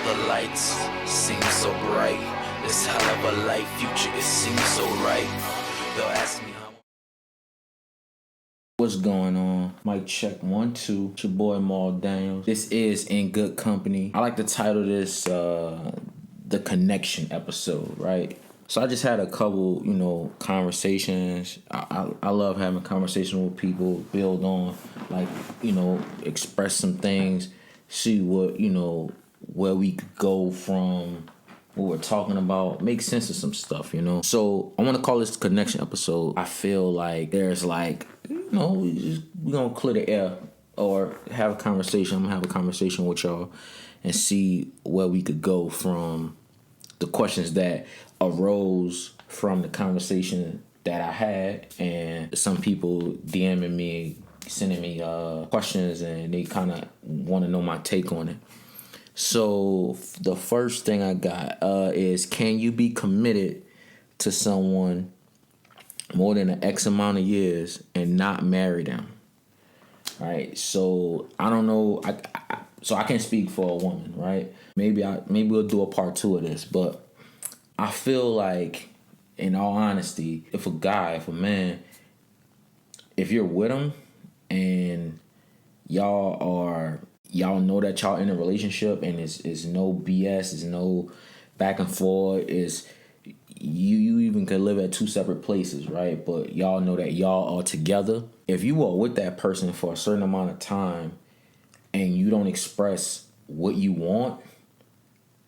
the lights seem so bright. This hell of a life future, it seems so right. They'll ask me how. What's going on? Mic check 1 2. It's your boy Maul Daniels. This is In Good Company. I like to title this the connection episode, right? So I just had a couple, conversations. I love having conversations with people, build on, express some things, see what, where we could go from what we're talking about, make sense of some stuff, So I want to call this the connection episode. I feel like there's we're going to clear the air or have a conversation. I'm going to have a conversation with y'all and see where we could go from the questions that arose from the conversation that I had, and some people DMing me, sending me questions, and they kind of want to know my take on it. So the first thing I got is, can you be committed to someone more than an X amount of years and not marry them? Right. So I don't know. I can't speak for a woman, right? Maybe we'll do a part 2 of this, but I feel like, in all honesty, if a man, if you're with him and y'all know that y'all in a relationship and it's no BS, it's no back and forth, is you even could live at 2 separate places, right? But y'all know that y'all are together. If you are with that person for a certain amount of time and you don't express what you want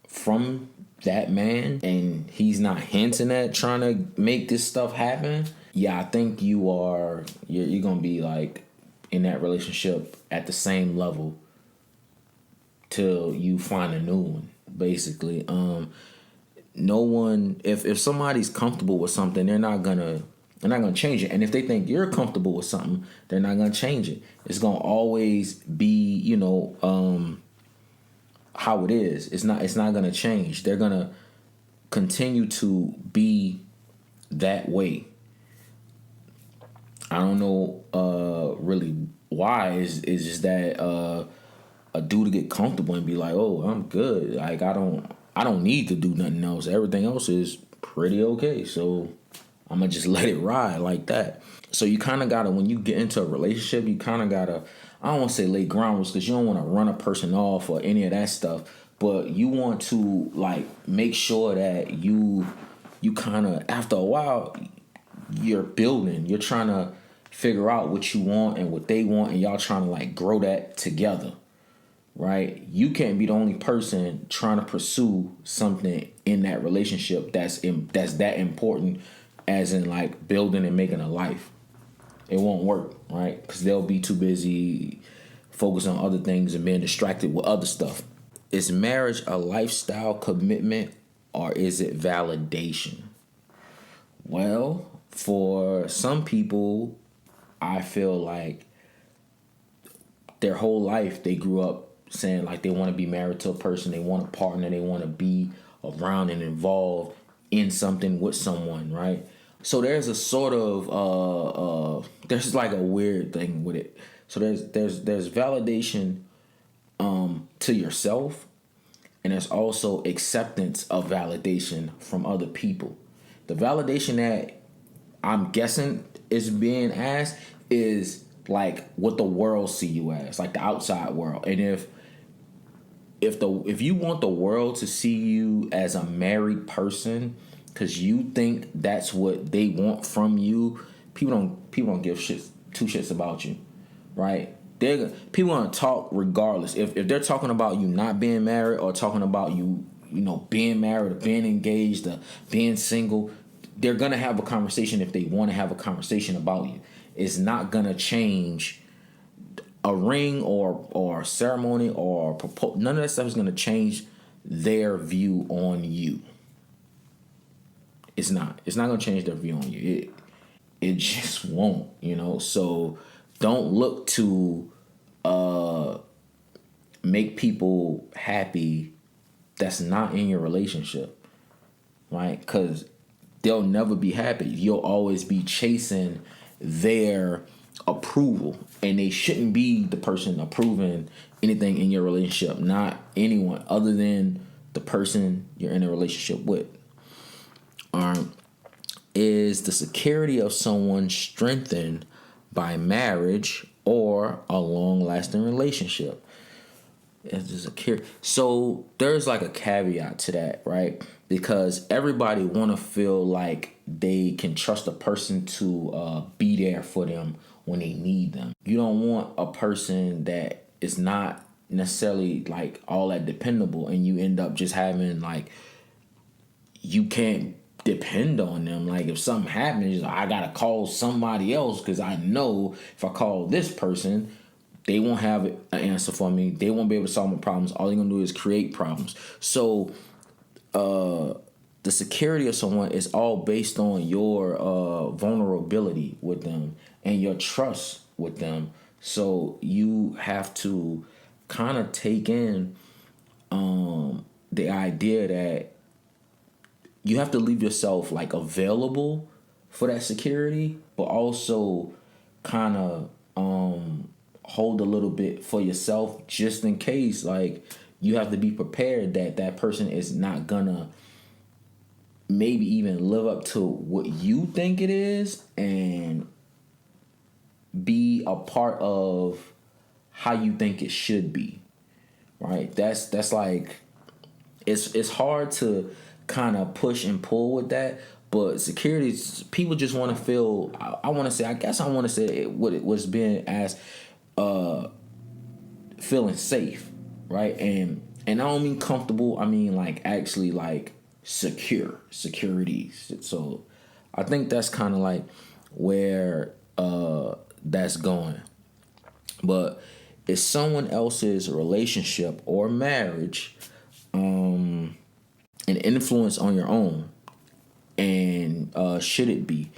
from that man, and he's not hinting at trying to make this stuff happen, I think you're gonna be like in that relationship at the same level till you find a new one, basically. No one, if somebody's comfortable with something, they're not gonna change it. And if they think you're comfortable with something, they're not gonna change it. It's gonna always be, how it is. It's not gonna change. They're gonna continue to be that way. I don't know really why. It's just that a dude to get comfortable and be like, oh, I'm good. Like I don't need to do nothing else. Everything else is pretty okay. So I'm gonna just let it ride like that. So you kind of gotta, when you get into a relationship, you kind of gotta, I don't want to say lay ground rules, because you don't want to run a person off or any of that stuff, but you want to make sure that you kind of, after a while, you're building, you're trying to figure out what you want and what they want, and y'all trying to grow that together, right? You can't be the only person trying to pursue something in that relationship that's that important, as in building and making a life. It won't work, right? Because they'll be too busy focused on other things and being distracted with other stuff. Is marriage a lifestyle commitment, or is it validation? Well, for some people, I feel like their whole life they grew up saying they want to be married to a person, they want a partner, they want to be around and involved in something with someone, right? So there's a sort of there's a weird thing with it. So there's validation to yourself, and there's also acceptance of validation from other people. The validation that I'm guessing is being asked is what the world see you as, the outside world. And if you want the world to see you as a married person because you think that's what they want from you, people don't give two shits about you, right? People gonna talk regardless. If they're talking about you not being married, or talking about you being married or being engaged or being single, they're gonna have a conversation if they want to have a conversation about you. It's not gonna change a ring or ceremony or proposal. None of that stuff is gonna change their view on you. It's not gonna change their view on you. It just won't, So don't look to make people happy that's not in your relationship, right? Because they'll never be happy. You'll always be chasing their approval, and they shouldn't be the person approving anything in your relationship. Not anyone other than the person you're in a relationship with. Is the security of someone strengthened by marriage or a long-lasting relationship? So there's like a caveat to that, right? Because everybody want to feel like they can trust a person to be there for them when they need them. You don't want a person that is not necessarily like all that dependable, and you end up just having like, you can't depend on them. Like if something happens, I gotta call somebody else because I know if I call this person, they won't have an answer for me. They won't be able to solve my problems. All they're gonna do is create problems. So the security of someone is all based on your vulnerability with them and your trust with them. So you have to kind of take in the idea that you have to leave yourself like available for that security, but also kind of hold a little bit for yourself just in case. Like you have to be prepared that that person is not gonna maybe even live up to what you think it is and be a part of how you think it should be. Right? That's like it's hard to kind of push and pull with that, but security, people just want to feel, I want to say, I guess I want to say what it was being as feeling safe, right? And I don't mean comfortable, I mean like actually like security. So I think that's kind of like where that's going. But it's someone else's relationship or marriage an influence on your own, and should it be?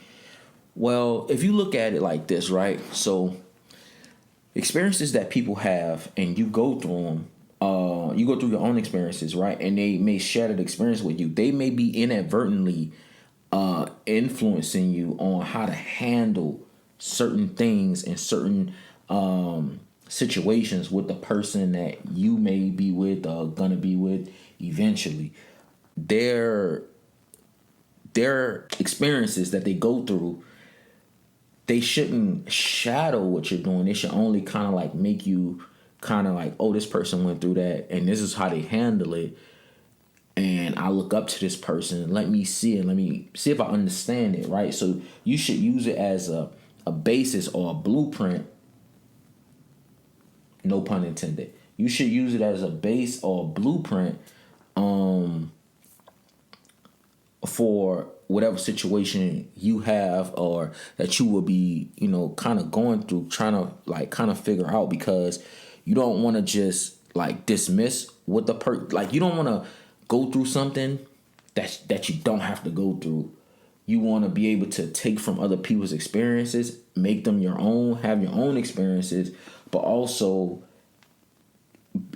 Well, if you look at it like this, right? So experiences that people have and you go through them, you go through your own experiences, right? And they may share that experience with you. They may be inadvertently influencing you on how to handle certain things and certain situations with the person that you may be with or gonna be with eventually. Their experiences that they go through, they shouldn't shadow what you're doing. They should only kind of like make you kind of like, oh, this person went through that and this is how they handle it, and I look up to this person. Let me see it. Let me see if I understand it, right? So you should use it as a basis or a blueprint. No pun intended. You should use it as a base or a blueprint for whatever situation you have or that you will be, kind of going through, trying to like kind of figure out, because you don't want to just like dismiss what the like you don't want to go through something that you don't have to go through. You want to be able to take from other people's experiences, make them your own, have your own experiences, but also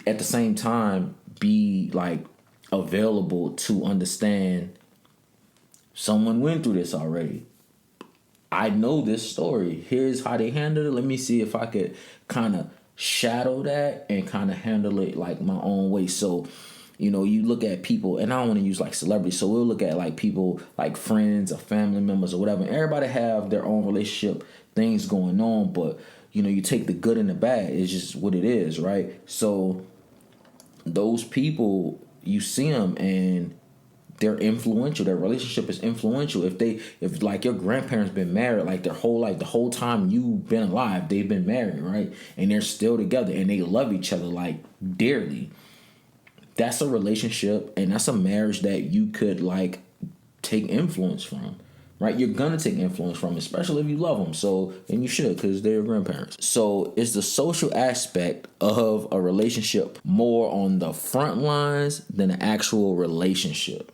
at the same time be like available to understand someone went through this already. I know this story. Here's how they handled it. Let me see if I could kind of shadow that and kind of handle it like my own way. So, you look at people, and I don't want to use like celebrities. So we'll look at like people like friends or family members or whatever. And everybody have their own relationship things going on, but you take the good and the bad. It's just what it is, right? So those people, you see them and they're influential. Their relationship is influential. If like your grandparents been married like their whole life, the whole time you've been alive, they've been married, right? And they're still together and they love each other like dearly. That's a relationship and that's a marriage that you could like take influence from, right? You're gonna take influence from, especially if you love them. So, and you should, because they're your grandparents. So it's the social aspect of a relationship more on the front lines than the actual relationship.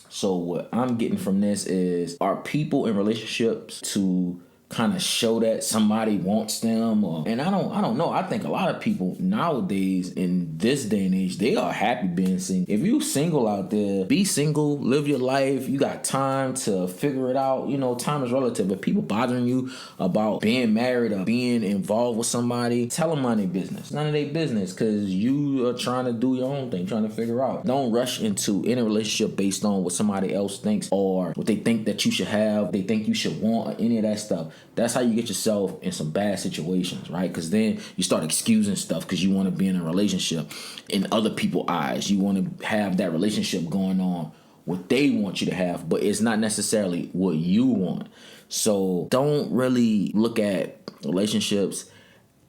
So what I'm getting from this is, are people in relationships to kind of show that somebody wants them, and I don't know. I think a lot of people nowadays in this day and age, they are happy being single. If you single out there, be single, live your life. You got time to figure it out. You know, time is relative. If people bothering you about being married or being involved with somebody, tell them mind their business. None of their business, because you are trying to do your own thing, trying to figure out. Don't rush into any relationship based on what somebody else thinks or what they think that you should have, they think you should want, or any of that stuff. That's how you get yourself in some bad situations, right? Because then you start excusing stuff because you want to be in a relationship in other people's eyes. You want to have that relationship going on what they want you to have, but it's not necessarily what you want. So don't really look at relationships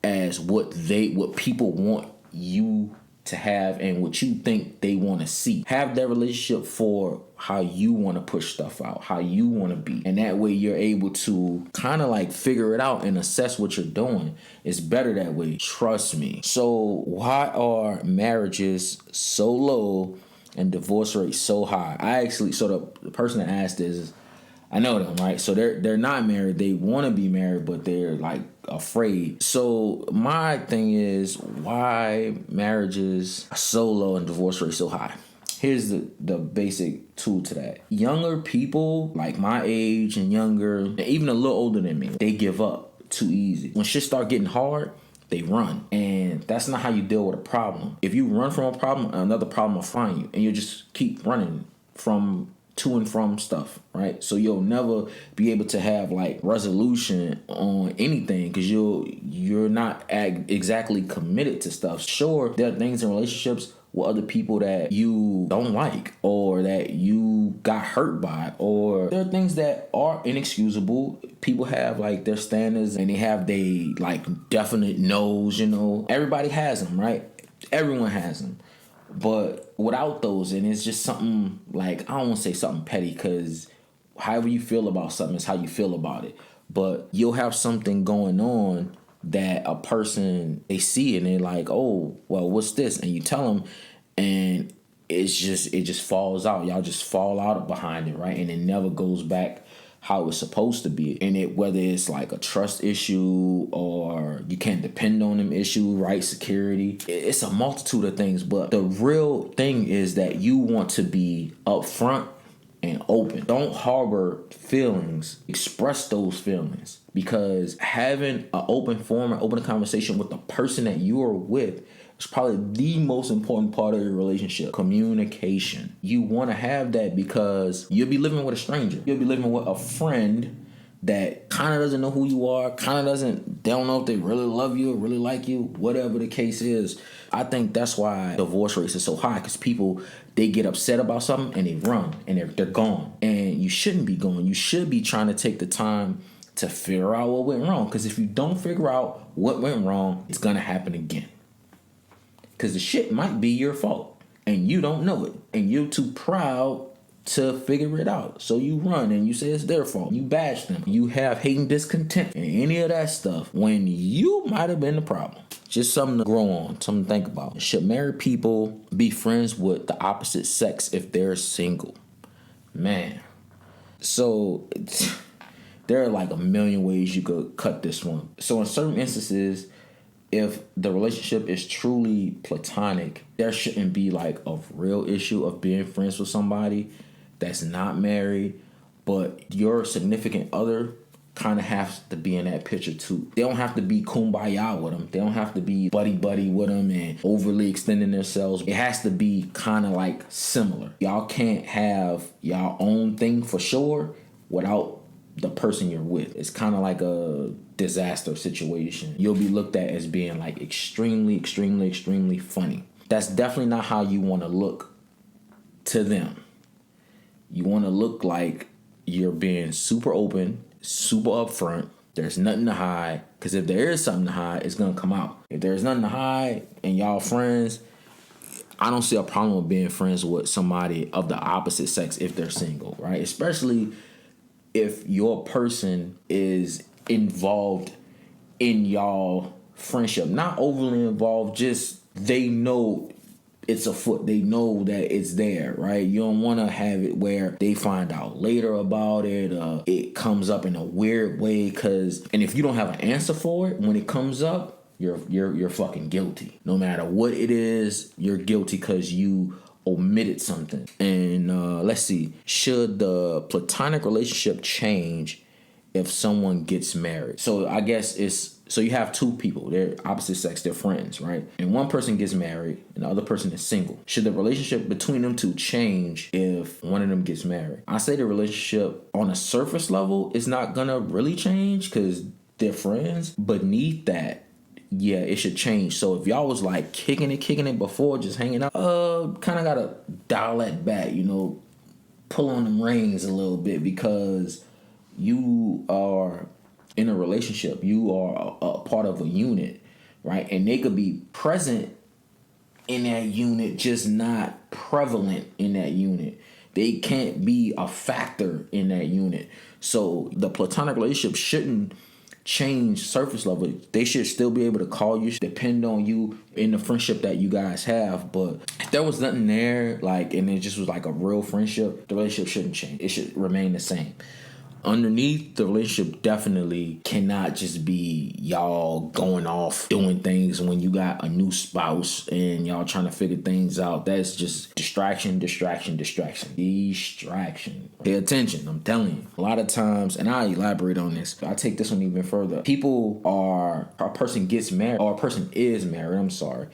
as what people want you to have and what you think they want to see. Have that relationship for how you want to push stuff out, how you want to be. And that way you're able to kind of like figure it out and assess what you're doing. It's better that way. Trust me. So why are marriages so low and divorce rates so high? So the person that asked is, I know them, right? So they're not married. They want to be married, but they're like afraid. So my thing is, why marriages are so low and divorce rates so high? Here's the basic tool to that. Younger people, like my age and younger, and even a little older than me, they give up too easy. When shit start getting hard, they run. And that's not how you deal with a problem. If you run from a problem, another problem will find you. And you just keep running to and from stuff, right? So you'll never be able to have like resolution on anything because you're not exactly committed to stuff. Sure, there are things in relationships with other people that you don't like or that you got hurt by, or there are things that are inexcusable. People have like their standards and they have they like definite no's, you know. Everybody has them, right? Everyone has them. But without those, and it's just something like, I don't want to say something petty, because however you feel about something is how you feel about it. But you'll have something going on that a person, they see and they're like, oh, well, what's this? And you tell them, and it just falls out. Y'all just fall out behind it, right? And it never goes back how it's supposed to be. And it, whether it's like a trust issue or you can't depend on them issue, right? Security. It's a multitude of things. But the real thing is that you want to be upfront and open. Don't harbor feelings. Express those feelings. Because having an open forum, an open conversation with the person that you are with is probably the most important part of your relationship. Communication. You want to have that because you'll be living with a stranger. You'll be living with a friend that kind of doesn't know who you are, they don't know if they really love you or really like you, whatever the case is. I think that's why divorce rates are so high, because people, they get upset about something and they run and they're gone. And you shouldn't be going. You should be trying to take the time to figure out what went wrong. Because if you don't figure out what went wrong, it's going to happen again. Because the shit might be your fault and you don't know it. And you're too proud to figure it out. So you run and you say it's their fault. You bash them. You have hate and discontent and any of that stuff when you might have been the problem. Just something to grow on, something to think about. Should married people be friends with the opposite sex if they're single? Man. So there are like a million ways you could cut this one. So in certain instances, if the relationship is truly platonic, there shouldn't be like a real issue of being friends with somebody that's not married, but your significant other kind of has to be in that picture too. They don't have to be kumbaya with them. They don't have to be buddy with them and overly extending themselves. It has to be kind of like similar. Y'all can't have y'all own thing for sure without the person you're with. It's kind of like a disaster situation. You'll be looked at as being like extremely funny. That's definitely not how you want to look to them. You want to look like you're being super open, super upfront. There's nothing to hide, because if there is something to hide, it's going to come out. If there's nothing to hide and y'all friends, I don't see a problem with being friends with somebody of the opposite sex if they're single, right? Especially if your person is involved in y'all friendship. Not overly involved, just they know it's afoot. They know that it's there, right? You don't want to have it where they find out later about it. It comes up in a weird way, and if you don't have an answer for it when it comes up, you're fucking guilty. No matter what it is, you're guilty because you omitted something. And let's see, should the platonic relationship change if someone gets married? So I guess so you have two people, they're opposite sex, they're friends, right? And one person gets married and the other person is single. Should the relationship between them two change if one of them gets married? I say the relationship on a surface level is not gonna really change because they're friends. Beneath that, yeah, it should change. So if y'all was like kicking it before, just hanging out, kind of gotta dial that back, pull on them reins a little bit, because you are in a relationship, you are a part of a unit, right? And they could be present in that unit, just not prevalent in that unit. They can't be a factor in that unit. So the platonic relationship shouldn't change surface level. They should still be able to call you, depend on you in the friendship that you guys have. But if there was nothing there, and it just was like a real friendship, the relationship shouldn't change. It should remain the same. Underneath the relationship definitely cannot just be y'all going off doing things when you got a new spouse and y'all trying to figure things out. That's just distraction. Pay attention, I'm telling you. A lot of times, and I elaborate on this, I take this one even further. A person gets married, or a person is married,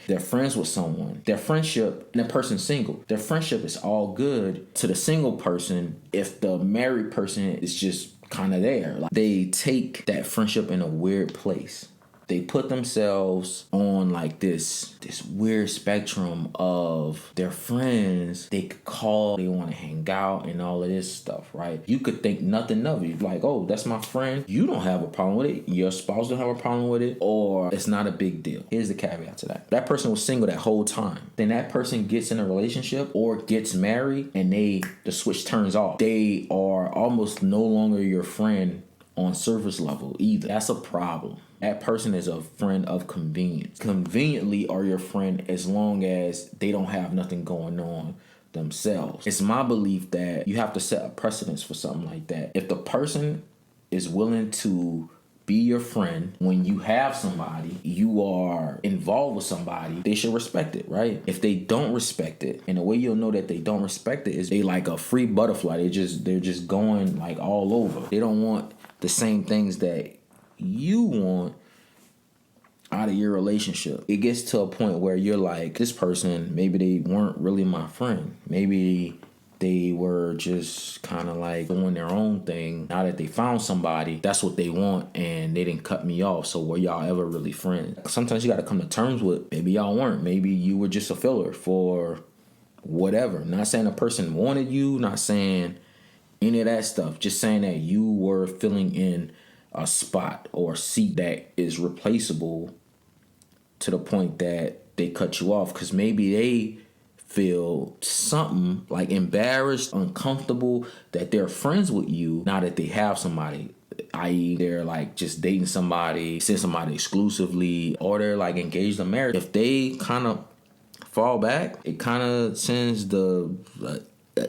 they're friends with someone. Their friendship, and the person's single. Their friendship is all good to the single person if the married person is just kind of there. They take that friendship in a weird place. They put themselves on this weird spectrum of their friends. They could call, they want to hang out and all of this stuff, right? You could think nothing of it. Like, oh, that's my friend. You don't have a problem with it. Your spouse don't have a problem with it. Or it's not a big deal. Here's the caveat to that. That person was single that whole time. Then that person gets in a relationship or gets married and the switch turns off. They are almost no longer your friend on surface level either. That's a problem. That person is a friend of convenience. Conveniently are your friend as long as they don't have nothing going on themselves. It's my belief that you have to set a precedence for something like that. If the person is willing to be your friend when you have somebody, you are involved with somebody, they should respect it, right? If they don't respect it, and the way you'll know that they don't respect it is they like a free butterfly. They're just going all over. They don't want the same things that you want out of your relationship. It gets to a point where you're like, this person, maybe they weren't really my friend. Maybe they were just kind of doing their own thing. Now that they found somebody, that's what they want, and they didn't cut me off. So were y'all ever really friends? Sometimes you got to come to terms with, maybe y'all weren't. Maybe you were just a filler for whatever. Not saying a person wanted you, not saying any of that stuff. Just saying that you were filling in a spot or a seat that is replaceable to the point that they cut you off because maybe they feel something embarrassed, uncomfortable that they're friends with you now that they have somebody, i.e. they're just dating somebody, seeing somebody exclusively, or they're engaged in marriage. If they kind of fall back, it kind of sends the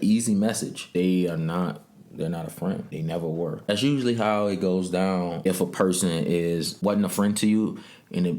easy message. They're not a friend. They never were. That's usually how it goes down if a person wasn't a friend to you and it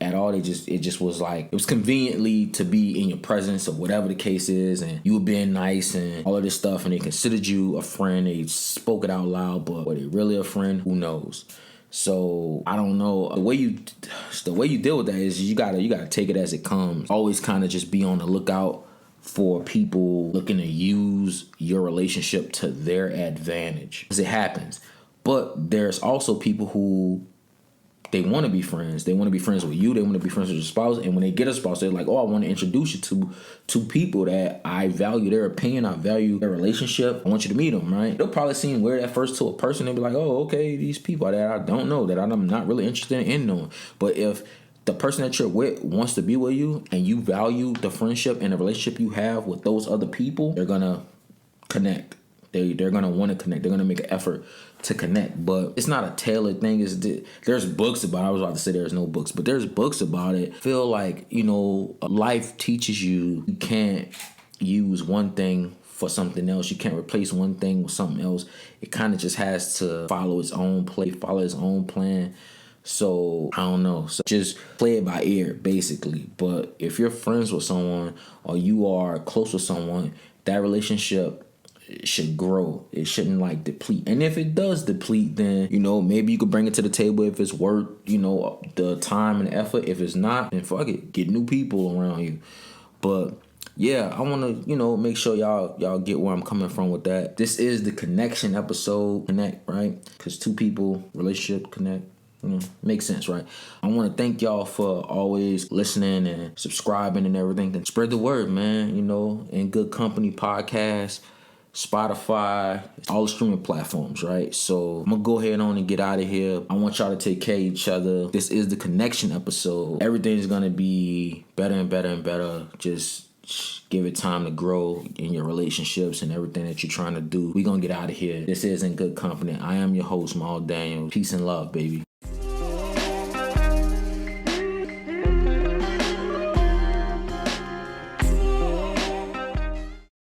at all. It just was it was conveniently to be in your presence or whatever the case is, and you were being nice and all of this stuff, and they considered you a friend. They spoke it out loud, but were they really a friend? Who knows? So I don't know. The way you deal with that is you gotta take it as it comes. Always kind of just be on the lookout for people looking to use your relationship to their advantage, because it happens. But there's also people who they want to be friends. They want to be friends with you. They want to be friends with your spouse. And when they get a spouse, they're like, oh, I want to introduce you to two people that I value their opinion. I value their relationship. I want you to meet them, right? They'll probably seem weird at first to a person. They'll be like, oh, okay, these people that I don't know, that I'm not really interested in knowing. But if the person that you're with wants to be with you and you value the friendship and the relationship you have with those other people, they're going to connect. They're gonna want to connect. They're gonna make an effort to connect. But it's not a tailored thing. There's books about it. I was about to say there's no books, but there's books about it. I feel like, life teaches you can't use one thing for something else. You can't replace one thing with something else. It kind of just has to follow its own play, follow its own plan. So I don't know. So just play it by ear, basically. But if you're friends with someone or you are close with someone, that relationship should grow. It shouldn't like deplete. And if it does deplete, then maybe you could bring it to the table if it's worth the time and effort. If it's not, then fuck it, get new people around you. But yeah, I want to make sure y'all get where I'm coming from with that. This is the connection episode. Connect, right? Because two people, relationship, connect. Makes sense, right? I want to thank y'all for always listening and subscribing and everything. And spread the word, man. In Good Company podcast, Spotify, all the streaming platforms, right? So I'm gonna go ahead on and get out of here. I want y'all to take care of each other. This is the connection episode. Everything's gonna be better and better and better. Just give it time to grow in your relationships and everything that you're trying to do. We're gonna get out of here. This is In Good Company. I am your host, Maul Daniels. Peace and love, baby.